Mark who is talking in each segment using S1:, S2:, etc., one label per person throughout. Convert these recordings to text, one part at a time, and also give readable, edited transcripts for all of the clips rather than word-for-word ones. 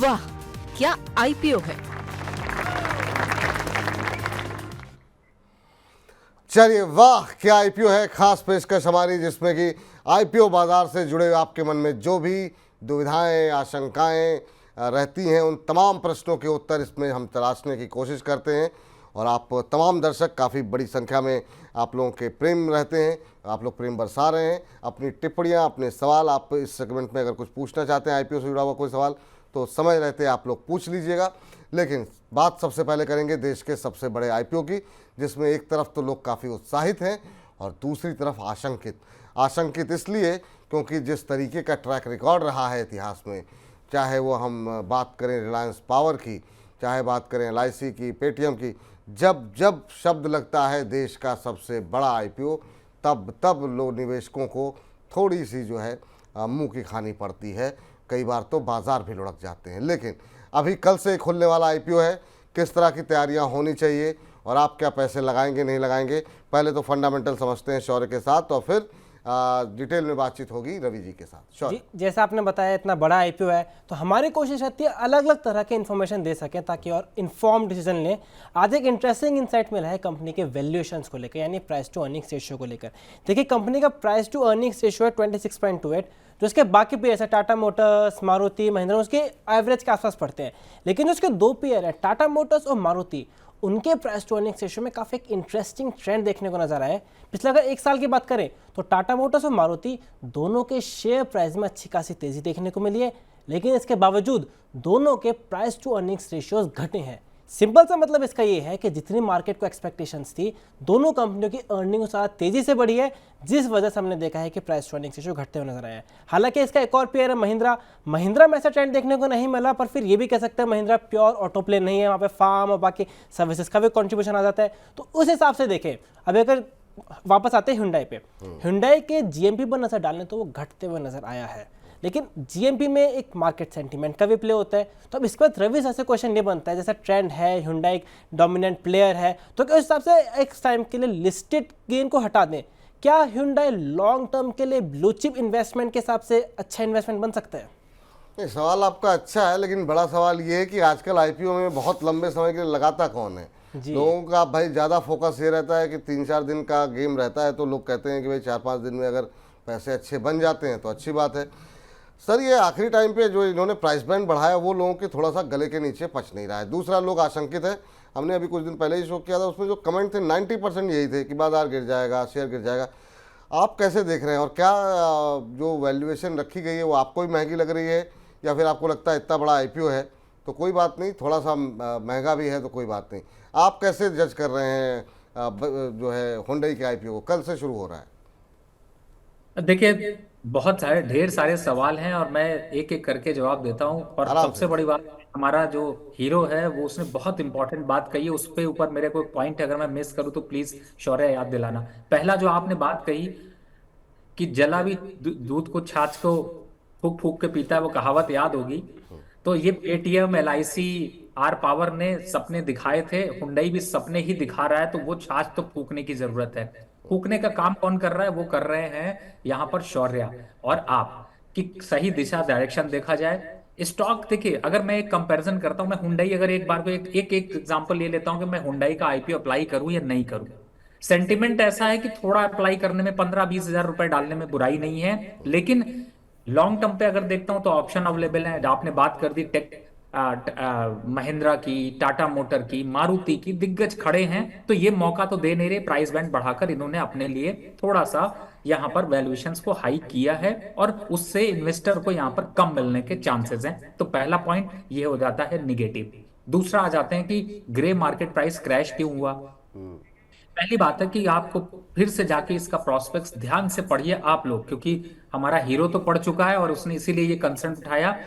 S1: वाह, क्या आईपीओ है।
S2: चलिए, वाह क्या आईपीओ है, खास पेशकश हमारी, जिसमें कि आईपीओ बाजार से जुड़े हुए आपके मन में जो भी दुविधाएं, आशंकाएं रहती हैं, उन तमाम प्रश्नों के उत्तर इसमें हम तलाशने की कोशिश करते हैं। और आप तमाम दर्शक, काफ़ी बड़ी संख्या में आप लोगों के प्रेम रहते हैं, आप लोग प्रेम बरसा रहे हैं। अपनी टिप्पणियां, अपने सवाल, आप इस सेगमेंट में अगर कुछ पूछना चाहते हैं आईपीओ से जुड़ा हुआ कोई सवाल, तो समय रहते आप लोग पूछ लीजिएगा। लेकिन बात सबसे पहले करेंगे देश के सबसे बड़े आईपीओ की, जिसमें एक तरफ तो लोग काफ़ी उत्साहित हैं और दूसरी तरफ आशंकित इसलिए क्योंकि जिस तरीके का ट्रैक रिकॉर्ड रहा है इतिहास में, चाहे वो हम बात करें रिलायंस पावर की, चाहे बात करें एलआईसी की, पेटीएम की, जब जब शब्द लगता है देश का सबसे बड़ा आईपीओ, तब लोग निवेशकों को थोड़ी सी जो है मुंह की खानी पड़ती है, कई बार तो बाजार भी लुढ़क जाते हैं। लेकिन अभी कल से खुलने वाला आईपीओ है, किस तरह की तैयारियां होनी चाहिए और आप क्या पैसे लगाएंगे नहीं लगाएंगे, पहले तो फंडामेंटल समझते हैं शौर्य के साथ, और फिर डिटेल में बातचीत होगी रवि जी के साथ। शौर्य,
S3: जैसा आपने बताया इतना बड़ा आईपीओ है, तो हमारी कोशिश रहती है अलग अलग तरह के इन्फॉर्मेशन दे सकें ताकि और इन्फॉर्म डिसीजन लें। आज एक इंटरेस्टिंग इंसाइट मिला है कंपनी के वैल्यूएशंस को लेकर, यानी प्राइस टू अर्निंग्स रेशियो को लेकर। देखिए, कंपनी का प्राइस टू अर्निंग्स रेशियो है 26.28, जो उसके बाकी पेयर्स है टाटा मोटर्स, मारुति, महिंद्रा, उसके एवरेज के आसपास पड़ते हैं। लेकिन जो उसके दो पेयर है टाटा मोटर्स और मारुति, उनके प्राइस टू अर्निंग्स रेशियो में काफ़ी एक इंटरेस्टिंग ट्रेंड देखने को नजर आया है। पिछले अगर एक साल की बात करें तो टाटा मोटर्स और मारुति दोनों के शेयर प्राइस में अच्छी खासी तेजी देखने को मिली है, लेकिन इसके बावजूद दोनों के प्राइस टू अर्निंग्स रेशियोज घटे हैं। सिंपल सा मतलब इसका ये है कि जितनी मार्केट को एक्सपेक्टेशंस थी, दोनों कंपनियों की अर्निंग ज़्यादा तेजी से बढ़ी है, जिस वजह से हमने देखा है कि प्राइस टू अर्निंग्स रेशियो घटते हुए नजर आया है। हालांकि इसका एक और पेयर है महिंद्रा में ऐसा ट्रेंड देखने को नहीं मिला, पर फिर ये भी कह सकते हैं महिंद्रा प्योर ऑटो प्ले नहीं है, वहाँ पे फार्म और बाकी सर्विसेज का भी कॉन्ट्रीब्यूशन आ जाता है। तो उस हिसाब से देखें, अब अगर वापस आते हैं हुंडई पे, हुंडई के जीएमपी पर नजर डालें तो वो घटते हुए नजर आया है। लेकिन जीएमपी में एक मार्केट सेंटीमेंट का भी प्ले होता है। तो अब इसके बाद रवि से क्वेश्चन ये बनता है, जैसा ट्रेंड है, हुंडई एक डोमिनेंट प्लेयर है, तो क्या उस हिसाब से एक टाइम के लिए लिस्टेड गेन को हटा दें, क्या हुंडई लॉन्ग टर्म के लिए ब्लू चिप इन्वेस्टमेंट के हिसाब से अच्छा इन्वेस्टमेंट बन सकता है?
S2: ये सवाल आपका अच्छा है, लेकिन बड़ा सवाल ये है कि आजकल आईपीओ में बहुत लंबे समय के लिए लगाता कौन है। लोगों का भाई ज़्यादा फोकस ये रहता है कि 3-4 दिन का गेम रहता है, तो लोग कहते हैं कि भाई 4-5 दिन में अगर पैसे अच्छे बन जाते हैं तो अच्छी बात है। सर, ये आखिरी टाइम पे जो इन्होंने प्राइस बैंड बढ़ाया, वो लोगों के थोड़ा सा गले के नीचे पच नहीं रहा है। दूसरा, लोग आशंकित है, हमने अभी कुछ दिन पहले ही शो किया था, उसमें जो कमेंट थे 90% यही थे कि बाजार गिर जाएगा, शेयर गिर जाएगा। आप कैसे देख रहे हैं, और क्या जो वैल्यूएशन रखी गई है वो आपको भी महंगी लग रही है, या फिर आपको लगता है इतना बड़ा आईपीओ है तो कोई बात नहीं, थोड़ा सा महंगा भी है तो कोई बात नहीं? आप कैसे जज कर रहे हैं जो है हुंडई के आईपीओ को, कल से शुरू हो रहा है?
S4: देखिए, बहुत सारे ढेर सारे सवाल हैं और मैं एक एक करके जवाब देता हूं। और सबसे बड़ी बात, हमारा जो हीरो है वो उसने बहुत इंपॉर्टेंट बात कही है, उस पे ऊपर मेरे कोई पॉइंट अगर मैं मिस करूं तो प्लीज शौर्य याद दिलाना। पहला जो आपने बात कही कि जला भी दूध को छाछ को फूक फूक के पीता है, वो कहावत याद होगी। तो ये पेटीएम, एलआईसी, आर पावर ने सपने दिखाए थे, हुंडई भी सपने ही दिखा रहा है, तो वो छाछ तो फूकने की जरूरत है। फूकने का काम कौन कर रहा है? वो कर रहे हैं यहाँ पर शौर्य और आप, कि सही दिशा डायरेक्शन देखा जाए। स्टॉक देखिए, अगर मैं एक कंपैरिजन करता हूं, मैं हुंडई अगर एक बार को एक एग्जांपल ले लेता हूं कि मैं हुंडई का आईपीओ अप्लाई करूं या नहीं करूं। सेंटिमेंट ऐसा है कि थोड़ा अप्लाई करने में 15-20 हजार रुपए डालने में बुराई नहीं है, लेकिन लॉन्ग टर्म पे अगर देखता हूं तो ऑप्शन अवेलेबल है। आपने बात कर दी महिंद्रा की, टाटा मोटर की, मारुति की, दिग्गज खड़े हैं, तो ये मौका तो दे नहीं रहे। प्राइस बैंड बढ़ाकर इन्होंने अपने लिए थोड़ा सा यहां पर वैल्यूएशंस को हाई किया है और उससे इन्वेस्टर को यहां पर कम मिलने के चांसेस हैं। तो पहला पॉइंट ये हो जाता है निगेटिव। दूसरा आ जाते हैं कि ग्रे मार्केट प्राइस क्रैश क्यों हुआ। पहली बात है कि आपको फिर से जाके इसका प्रोस्पेक्ट्स ध्यान से पढ़िए आप लोग, क्योंकि हमारा हीरो तो पढ़ चुका है और उसने इसीलिए ये कंसर्न उठाया।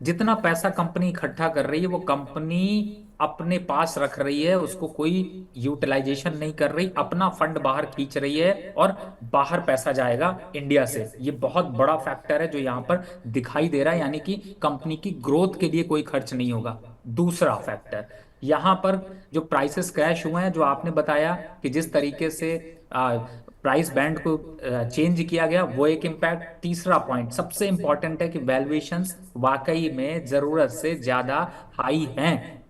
S4: जितना पैसा कंपनी इकट्ठा कर रही है वो कंपनी अपने पास रख रही है, उसको कोई यूटिलाइजेशन नहीं कर रही, अपना फंड बाहर खींच रही है और बाहर पैसा जाएगा इंडिया से। ये बहुत बड़ा फैक्टर है जो यहाँ पर दिखाई दे रहा है, यानी कि कंपनी की ग्रोथ के लिए कोई खर्च नहीं होगा। दूसरा फैक्टर, यहाँ पर जो प्राइसेस क्रैश हुए हैं, जो आपने बताया कि जिस तरीके से प्राइस बैंड को चेंज किया गया, वो एक इम्पैक्ट। तीसरा पॉइंट सबसे इंपॉर्टेंट है कि वैल्यूएशंस वाकई में जरूरत से ज्यादा हाई हैं।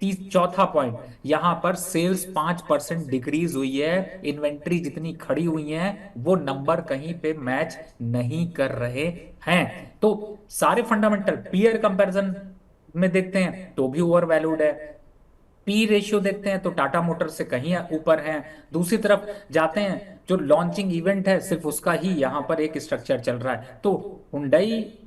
S4: चौथा पॉइंट, यहां पर सेल्स 5% डिक्रीज हुई है, इन्वेंट्री जितनी खड़ी हुई है वो नंबर कहीं पे मैच नहीं कर रहे हैं। तो सारे फंडामेंटल पीयर कंपैरिजन में देखते हैं तो भी ओवर वैल्यूड है, पी रेशियो देखते हैं तो टाटा मोटर्स से कहीं ऊपर है, दूसरी तरफ जाते हैं जो लॉन्चिंग इवेंट है सिर्फ उसका ही यहां पर एक स्ट्रक्चर चल रहा है। तो हुंडई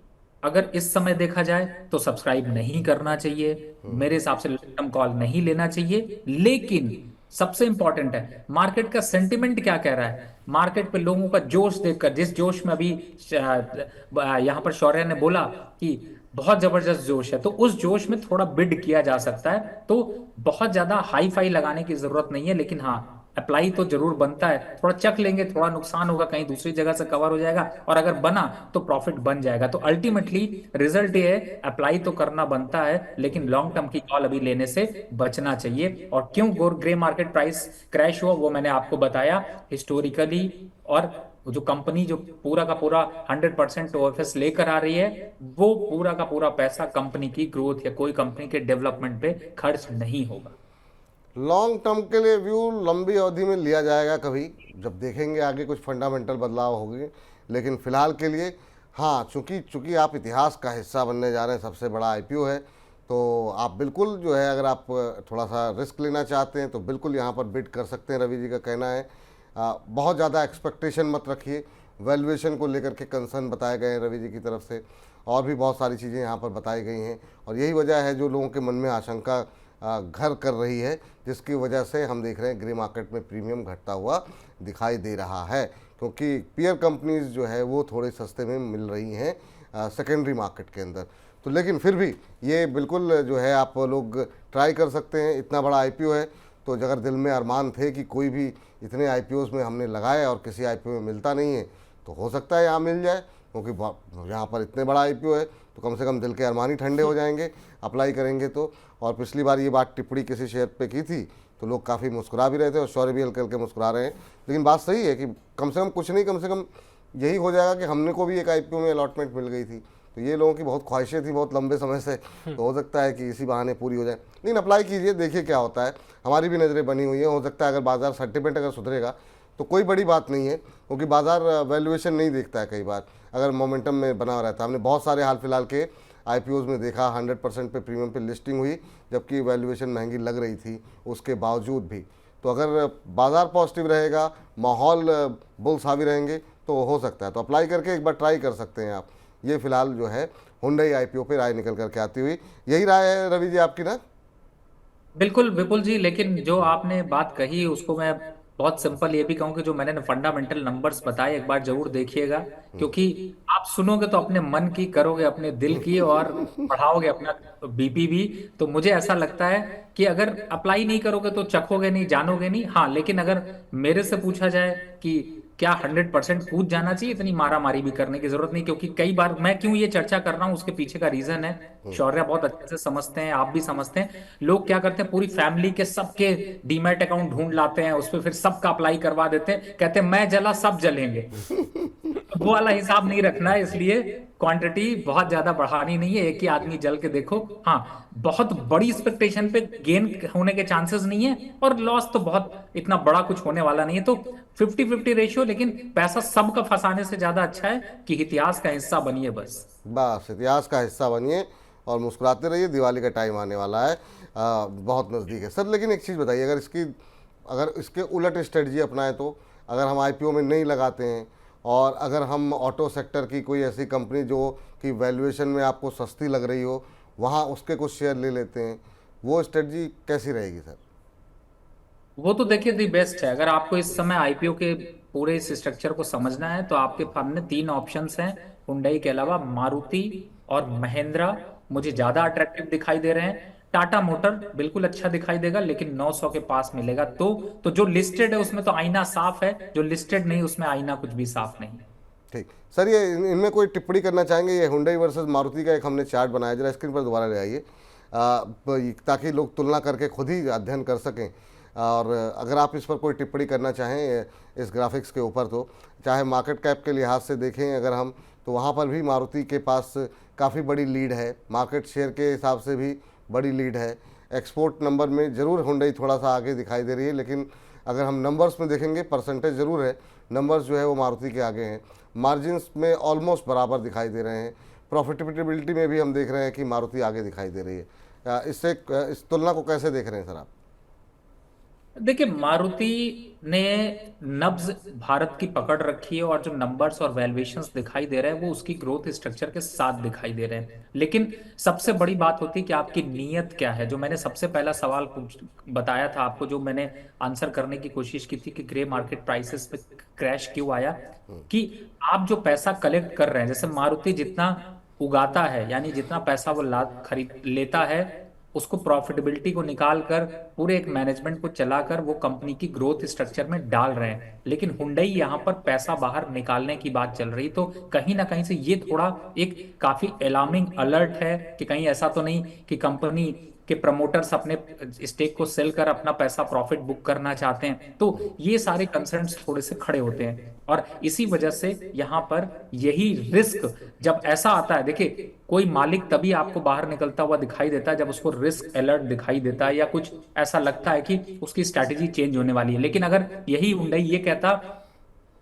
S4: अगर इस समय देखा जाए तो सब्सक्राइब नहीं करना चाहिए, मेरे हिसाब से लॉन्ग टर्म कॉल नहीं लेना चाहिए। लेकिन सबसे इंपॉर्टेंट है मार्केट का सेंटिमेंट क्या कह रहा है। मार्केट पे लोगों का जोश देखकर, जिस जोश में अभी यहां पर शौर्य ने बोला कि बहुत जबरदस्त जोश है, तो उस जोश में थोड़ा बिड किया जा सकता है। तो बहुत ज्यादा हाई फाई लगाने की जरूरत नहीं है, लेकिन हाँ अप्लाई तो जरूर बनता है। थोड़ा चक लेंगे, थोड़ा नुकसान होगा, कहीं दूसरी जगह से कवर हो जाएगा, और अगर बना तो प्रॉफिट बन जाएगा। तो अल्टीमेटली रिजल्ट ये है, अप्लाई तो करना बनता है, लेकिन लॉन्ग टर्म की कॉल अभी लेने से बचना चाहिए। और क्यों ग्रे मार्केट प्राइस क्रैश हुआ वो मैंने आपको बताया हिस्टोरिकली, और जो कंपनी जो पूरा का पूरा 100% ओएफएस लेकर आ रही है, वो पूरा का पूरा पैसा कंपनी की ग्रोथ या कोई कंपनी के डेवलपमेंट पे खर्च नहीं होगा।
S2: लॉन्ग टर्म के लिए व्यू लंबी अवधि में लिया जाएगा कभी, जब देखेंगे आगे कुछ फंडामेंटल बदलाव होंगे, लेकिन फिलहाल के लिए हाँ, चूंकि आप इतिहास का हिस्सा बनने जा रहे हैं, सबसे बड़ा आईपीओ है, तो आप बिल्कुल जो है, अगर आप थोड़ा सा रिस्क लेना चाहते हैं तो बिल्कुल यहाँ पर बिड कर सकते हैं। रवि जी का कहना है बहुत ज़्यादा एक्सपेक्टेशन मत रखिए, वैल्यूएशन को लेकर के कंसर्न बताए गए हैं रवि जी की तरफ से, और भी बहुत सारी चीज़ें यहाँ पर बताई गई हैं, और यही वजह है जो लोगों के मन में आशंका घर कर रही है, जिसकी वजह से हम देख रहे हैं ग्रे मार्केट में प्रीमियम घटता हुआ दिखाई दे रहा है, क्योंकि पीयर कंपनीज जो है वो थोड़े सस्ते में मिल रही हैं सेकेंडरी मार्केट के अंदर। तो लेकिन फिर भी ये बिल्कुल जो है आप लोग ट्राई कर सकते हैं। इतना बड़ा आईपीओ है, तो अगर दिल में अरमान थे कि कोई भी इतने आईपीओज में हमने लगाए और किसी आईपीओ में मिलता नहीं है, तो हो सकता है यहाँ मिल जाए, क्योंकि यहाँ पर इतने बड़ा आईपीओ है, तो कम से कम दिल के अरमान ही ठंडे हो जाएंगे अप्लाई करेंगे तो। और पिछली बार ये बात टिप्पणी किसी शेयर पे की थी तो लोग काफ़ी मुस्कुरा भी रहे थे, और शौर्य भी हल्के हल्के मुस्कुरा रहे हैं, लेकिन बात सही है कि कम से कम कुछ नहीं, कम से कम यही हो जाएगा कि हमने को भी एक आईपीओ में अलॉटमेंट मिल गई थी। तो ये लोगों की बहुत ख्वाहिशें थी बहुत लंबे समय से, तो हो सकता है कि इसी बहाने पूरी हो जाए। लेकिन अप्लाई कीजिए, देखिए क्या होता है। हमारी भी नज़रें बनी हुई हैं, हो सकता है अगर बाजार सेंटिमेंट अगर सुधरेगा तो कोई बड़ी बात नहीं है, क्योंकि बाजार वैल्यूएशन नहीं देखता है कई बार, अगर मोमेंटम में बना रहता है। हमने बहुत सारे हाल फिलहाल के आईपीओज में देखा 100% पे प्रीमियम पे लिस्टिंग हुई, जबकि वैल्यूएशन महंगी लग रही थी उसके बावजूद भी। तो अगर बाजार पॉजिटिव रहेगा, माहौल बुल्स हावी रहेंगे, तो हो सकता है। तो अप्लाई करके एक बार ट्राई कर सकते हैं आप। ये फिलहाल जो है हुंडई आईपीओ पे राय निकल करके आती हुई, यही राय है रवि जी आपकी ना?
S4: बिल्कुल विपुल जी, लेकिन जो आपने बात कही उसको मैं बहुत सिंपल ये भी कहूँ कि जो मैंने फंडामेंटल नंबर्स बताए एक बार जरूर देखिएगा, क्योंकि आप सुनोगे तो अपने मन की करोगे, अपने दिल की, और बढ़ाओगे अपना बीपी भी। तो मुझे ऐसा लगता है कि अगर अप्लाई नहीं करोगे तो चखोगे नहीं, जानोगे नहीं। हाँ, लेकिन अगर मेरे से पूछा जाए कि क्या 100% कूद जाना चाहिए, इतनी मारा मारी भी करने की जरूरत नहीं, क्योंकि कई बार मैं क्यों ये चर्चा कर रहा हूँ उसके पीछे का रीजन है, शौर्य बहुत अच्छे से समझते हैं, आप भी समझते हैं। लोग क्या करते हैं, पूरी फैमिली के सबके डीमैट अकाउंट ढूंढ लाते हैं, उस पर फिर सबका अप्लाई करवा देते हैं, कहते हैं मैं जला सब जलेंगे। वो वाला हिसाब नहीं रखना है, इसलिए क्वांटिटी बहुत ज्यादा बढ़ानी नहीं है, एक ही आदमी जल के देखो। हाँ, बहुत बड़ी एक्सपेक्टेशन पे गेन होने के चांसेस नहीं है, और लॉस तो बहुत इतना बड़ा कुछ होने वाला नहीं है। तो 50-50 रेशियो, लेकिन पैसा सबका फंसाने से ज्यादा अच्छा है कि इतिहास का हिस्सा बनिए। बस
S2: इतिहास का हिस्सा बनिए और मुस्कुराते रहिए, दिवाली का टाइम आने वाला है, बहुत नज़दीक है सर। लेकिन एक चीज़ बताइए, अगर इसके उलट स्ट्रेटजी अपनाएं तो, अगर हम आईपीओ में नहीं लगाते हैं और अगर हम ऑटो सेक्टर की कोई ऐसी कंपनी जो कि वैल्यूएशन में आपको सस्ती लग रही हो, वहाँ उसके कुछ शेयर ले लेते हैं, वो स्ट्रेटजी कैसी रहेगी सर?
S4: वो तो देखिए दी बेस्ट है। अगर आपको इस समय आईपीओ के पूरे इस स्ट्रक्चर को समझना है तो आपके सामने 3 ऑप्शंस हैं, हुंडई के अलावा मारुति और महिंद्रा मुझे ज्यादा अट्रैक्टिव दिखाई दे रहे हैं। टाटा मोटर बिल्कुल अच्छा दिखाई देगा, लेकिन 900 के पास मिलेगा। तो जो लिस्टेड है उसमें तो आईना साफ है, जो लिस्टेड नहीं उसमें आईना कुछ भी साफ नहीं।
S2: ठीक सर, ये इनमें कोई टिप्पणी करना चाहेंगे? ये हुंडई वर्सेस मारुति का एक हमने चार्ट बनाया, जरा स्क्रीन पर दोबारा ले आइए, ताकि लोग तुलना करके खुद ही अध्ययन कर सकें। और अगर आप इस पर कोई टिप्पणी करना चाहें इस ग्राफिक्स के ऊपर, तो चाहे मार्केट कैप के लिहाज से देखें अगर हम, तो वहाँ पर भी मारुति के पास काफ़ी बड़ी लीड है, मार्केट शेयर के हिसाब से भी बड़ी लीड है। एक्सपोर्ट नंबर में ज़रूर हुंडई थोड़ा सा आगे दिखाई दे रही है, लेकिन अगर हम नंबर्स में देखेंगे परसेंटेज ज़रूर है, नंबर्स जो है वो मारुति के आगे हैं। मार्जिन्स में ऑलमोस्ट बराबर दिखाई दे रहे हैं। प्रॉफिटेबिलिटी में भी हम देख रहे हैं कि मारुति आगे दिखाई दे रही है। इससे इस तुलना को कैसे देख रहे हैं सर आप?
S4: देखिए, मारुति ने नब्ज भारत की पकड़ रखी है और जो नंबर्स और वैल्यूएशंस दिखाई दे रहे हैं वो उसकी ग्रोथ स्ट्रक्चर के साथ दिखाई दे रहे हैं। लेकिन सबसे बड़ी बात होती है कि आपकी नीयत क्या है। जो मैंने सबसे पहला सवाल बताया था आपको, जो मैंने आंसर करने की कोशिश की थी कि ग्रे मार्केट प्राइसेस पे क्रैश क्यों आया, कि आप जो पैसा कलेक्ट कर रहे हैं, जैसे मारुति जितना उगाता है, यानी जितना पैसा वो खरीद लेता है, उसको प्रॉफिटेबिलिटी को निकाल कर पूरे एक मैनेजमेंट को चलाकर वो कंपनी की ग्रोथ स्ट्रक्चर में डाल रहे हैं। लेकिन हुंडई यहाँ पर पैसा बाहर निकालने की बात चल रही, तो कहीं ना कहीं से ये थोड़ा एक काफी अलार्मिंग अलर्ट है कि कहीं ऐसा तो नहीं कि कंपनी के प्रमोटर्स अपने स्टेक को सेल कर अपना पैसा प्रॉफिट बुक करना चाहते हैं। तो ये सारे कंसर्न्स थोड़े से खड़े होते हैं और इसी वजह से यहाँ पर यही रिस्क जब ऐसा आता है, देखिए कोई मालिक तभी आपको बाहर निकलता हुआ दिखाई देता है जब उसको रिस्क अलर्ट दिखाई देता है या कुछ ऐसा लगता है कि उसकी स्ट्रैटेजी चेंज होने वाली है। लेकिन अगर यही हुंडई ये कहता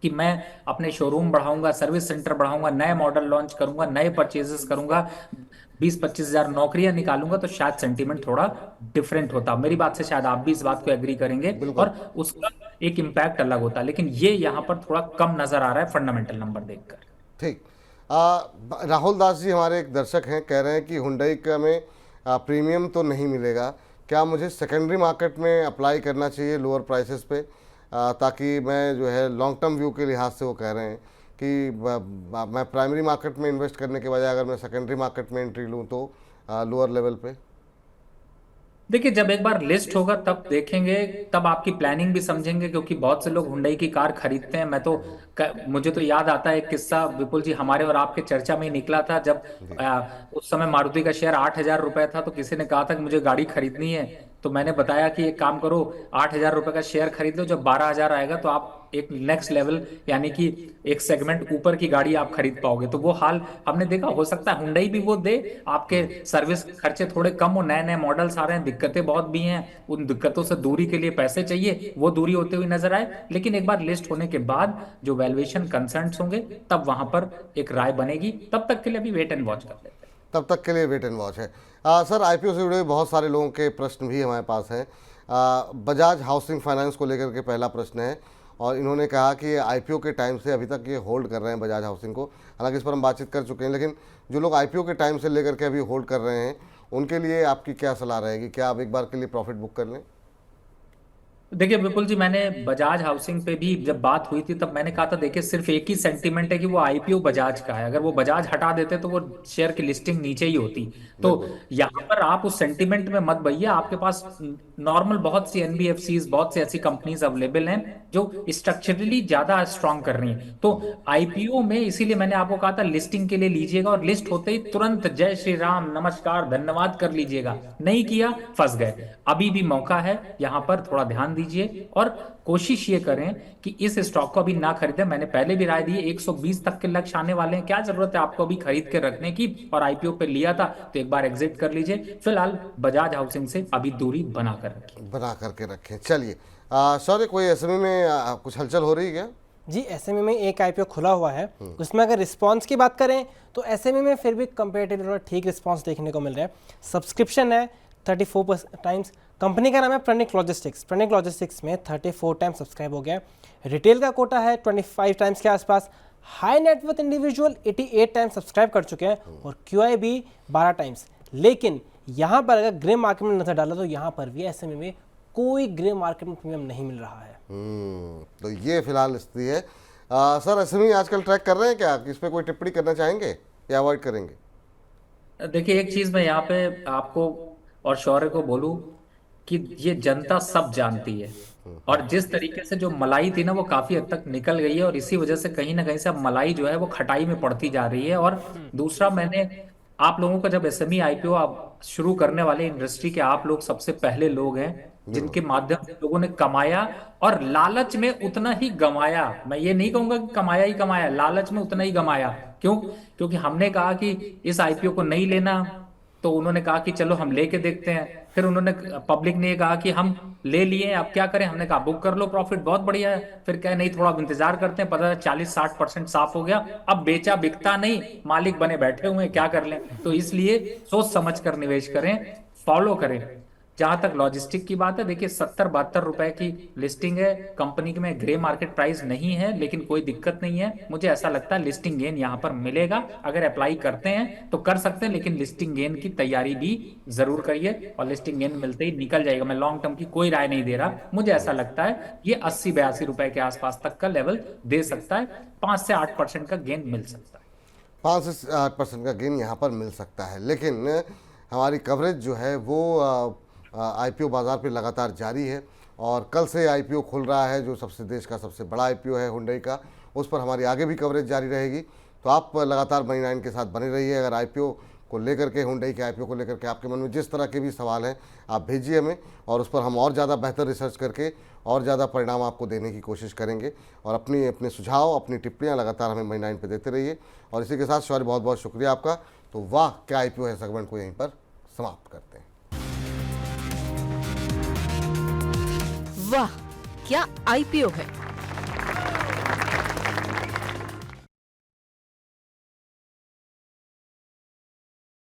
S4: कि मैं अपने शोरूम बढ़ाऊंगा, सर्विस सेंटर बढ़ाऊंगा, नए मॉडल लॉन्च करूंगा, नए परचेजेस करूंगा, 20-25 हजार नौकरियां निकालूंगा, तो शायद सेंटीमेंट थोड़ा डिफरेंट होता। मेरी बात से शायद आप भी इस बात को एग्री करेंगे और उसका एक इम्पैक्ट अलग होता। लेकिन ये यहाँ पर थोड़ा कम नजर आ रहा है फंडामेंटल नंबर देखकर।
S2: ठीक। राहुल दास जी हमारे एक दर्शक हैं, कह रहे हैं कि हुंडई का में प्रीमियम तो नहीं मिलेगा, क्या मुझे सेकेंडरी मार्केट में अप्लाई करना चाहिए लोअर प्राइसेस पे, ताकि मैं जो है लॉन्ग टर्म व्यू के लिहाज से वो कह रहे हैं कि मैं प्राइमरी मार्केट में इन्वेस्ट करने के बजाय अगर मैं सेकेंडरी मार्केट में एंट्री लूँ तो लोअर लेवल पे?
S4: देखिए, जब एक बार लिस्ट होगा तब देखेंगे, तब आपकी प्लानिंग भी समझेंगे, क्योंकि बहुत से लोग हुंडई की कार खरीदते हैं। मुझे तो याद आता है एक किस्सा, विपुल जी, हमारे और आपके चर्चा में ही निकला था जब उस समय मारुति का शेयर 8,000 रुपए था, तो किसी ने कहा था कि मुझे गाड़ी खरीदनी है, तो मैंने बताया कि एक काम करो, 8,000 रुपए का शेयर खरीद लो, जब 12,000 आएगा तो आप एक नेक्स्ट लेवल यानी कि एक सेगमेंट ऊपर की गाड़ी आप खरीद पाओगे। तो वो हाल हमने देखा। हो सकता है हुंडई भी वो दे, आपके सर्विस खर्चे थोड़े कम हो, नए नए मॉडल्स आ रहे हैं, दिक्कतें बहुत भी हैं, उन दिक्कतों से दूरी के लिए पैसे चाहिए, वो दूरी होते हुए नजर आए। लेकिन एक बार लिस्ट होने के बाद जो वैल्यूएशन कंसर्न्स होंगे तब वहां पर एक राय बनेगी। तब तक के लिए अभी वेट एंड वॉच कर लेते हैं।
S2: तब तक के लिए वेट एंड वॉच है। सर, आईपीओ से जुड़े बहुत सारे लोगों के प्रश्न भी हमारे पास हैं। बजाज हाउसिंग फाइनेंस को लेकर के पहला प्रश्न है और इन्होंने कहा कि आईपीओ के टाइम से अभी तक ये होल्ड कर रहे हैं बजाज हाउसिंग को। हालांकि इस पर हम बातचीत कर चुके हैं, लेकिन जो लोग आईपीओ के टाइम से लेकर के अभी होल्ड कर रहे हैं उनके लिए आपकी क्या सलाह रहेगी? क्या आप एक बार के लिए प्रॉफिट बुक कर लें?
S4: देखिए विपुल जी, मैंने बजाज हाउसिंग पे भी जब बात हुई थी तब मैंने कहा था, देखिए सिर्फ एक ही सेंटीमेंट है कि वो आईपीओ बजाज का है। अगर वो बजाज हटा देते तो वो शेयर की लिस्टिंग नीचे ही होती। तो यहाँ पर आप उस सेंटीमेंट में मत बहिए। आपके पास नॉर्मल बहुत सी एनबीएफसीज, बहुत सी ऐसी कंपनीज अवेलेबल हैं जो स्ट्रक्चरली ज्यादा स्ट्रांग कर रही हैं। तो आईपीओ में इसीलिए मैंने आपको कहा था लिस्टिंग के लिए लीजिएगा और लिस्ट होते ही तुरंत जय श्री राम, नमस्कार, धन्यवाद कर लीजिएगा। नहीं किया, फंस गए। अभी भी मौका है, यहाँ पर थोड़ा ध्यान दीजिए और कोशिश ये करें कि इस स्टॉक को अभी ना खरीदें। मैंने पहले भी राय दी है, 120 तक के लक्ष्य आने वाले हैं, क्या जरूरत है आपको अभी खरीद के रखने की? और आईपीओ पे लिया था तो एक बार एग्जिट कर लीजिए। फिलहाल बजाज हाउसिंग से अभी दूरी बना करके रखें।
S2: चलिए सॉरी, कोई एसएमई में कुछ हलचल हो रही है क्या?
S3: जी, एसएमई में एक आईपीओ खुला हुआ है, उसमें अगर रिस्पांस की बात करें तो एसएमई में फिर भी कंपेरेटिवली ठीक रिस्पांस देखने को मिल रहा है। सब्सक्रिप्शन है 34 टाइम्स। कंपनी का नाम है प्रणिक लॉजिस्टिक्स। प्रणिक लॉजिस्टिक्स में 34 टाइम्स सब्सक्राइब हो गया। रिटेल का कोटा है 25 टाइम्स के आसपास। High net worth individual 88 times subscribe कर चुके हैं और क्यूआई भी 12 टाइम्स। लेकिन यहाँ पर अगर ग्रे मार्केट में नजर डाला तो यहाँ पर भी एसएमई में कोई ग्रे मार्केट में प्रीमियम नहीं मिल रहा है।
S2: तो ये फिलहाल स्थिति है। सर, एसएमई आजकल ट्रैक कर रहे हैं क्या? इस पर कोई टिप्पणी करना चाहेंगे या अवॉइड करेंगे?
S4: देखिए, एक चीज मैं यहाँ पे आपको और शौर्य को बोलूं कि ये जनता सब जानती है और जिस तरीके से जो मलाई थी ना वो काफी हद तक निकल गई है और इसी वजह से कहीं ना कहीं से अब मलाई जो है वो खटाई में पड़ती जा रही है। और दूसरा, मैंने आप लोगों का जब एसएमई आईपीओ आप शुरू करने वाले इंडस्ट्री के आप लोग सबसे पहले लोग हैं जिनके माध्यम से लोगों ने कमाया और लालच में उतना ही गमाया। मैं ये नहीं कहूंगा कि कमाया ही कमाया, लालच में उतना ही गमाया। क्यों? क्योंकि हमने कहा कि इस आईपीओ को नहीं लेना, तो उन्होंने कहा कि चलो हम लेके देखते हैं। फिर उन्होंने, पब्लिक ने ये कहा कि हम ले लिए, अब क्या करें? हमने कहा बुक कर लो, प्रॉफिट बहुत बढ़िया है। फिर कहे नहीं, थोड़ा अब इंतजार करते हैं, पता है 40-60% साफ हो गया, अब बेचा बिकता नहीं, मालिक बने बैठे हुए हैं, क्या कर लें? तो इसलिए सोच समझ कर निवेश करें, फॉलो करें। जहां तक लॉजिस्टिक की बात है, देखिए 70-72 रुपए की लिस्टिंग है कंपनी में, ग्रे मार्केट प्राइस नहीं है, लेकिन कोई दिक्कत नहीं है। मुझे ऐसा लगता है लिस्टिंग गेन यहाँ पर मिलेगा। अगर अप्लाई करते हैं तो कर सकते हैं, लेकिन लिस्टिंग गेन की तैयारी भी जरूर करिए, और लिस्टिंग गेन मिलते ही निकल जाएगा। मैं लॉन्ग टर्म की कोई राय नहीं दे रहा, मुझे ऐसा लगता है ये 80-82 रुपए के आसपास तक का लेवल दे सकता है, 5 से 8% का गेन मिल सकता है।
S2: 5 से 8% का गेन यहाँ पर मिल सकता है। लेकिन हमारी कवरेज जो है वो आईपीओ बाज़ार पे लगातार जारी है, और कल से आईपीओ खुल रहा है जो देश का सबसे बड़ा आईपीओ है हुंडई का, उस पर हमारी आगे भी कवरेज जारी रहेगी। तो आप लगातार मनी 9 के साथ बने रहिए। अगर आईपीओ को लेकर के, हुंडई के आईपीओ को लेकर के आपके मन में जिस तरह के भी सवाल हैं, आप भेजिए हमें, और उस पर हम और ज़्यादा बेहतर रिसर्च करके और ज़्यादा परिणाम आपको देने की कोशिश करेंगे। और अपने सुझाव, अपनी टिप्पणियाँ लगातार हमें मनी 9 पे देते रहिए। और इसी के साथ शौर्य, बहुत बहुत शुक्रिया आपका। तो वाह क्या आईपीओ है सेगमेंट को यहीं पर समाप्त करते हैं।
S1: वाह क्या आईपीओ है।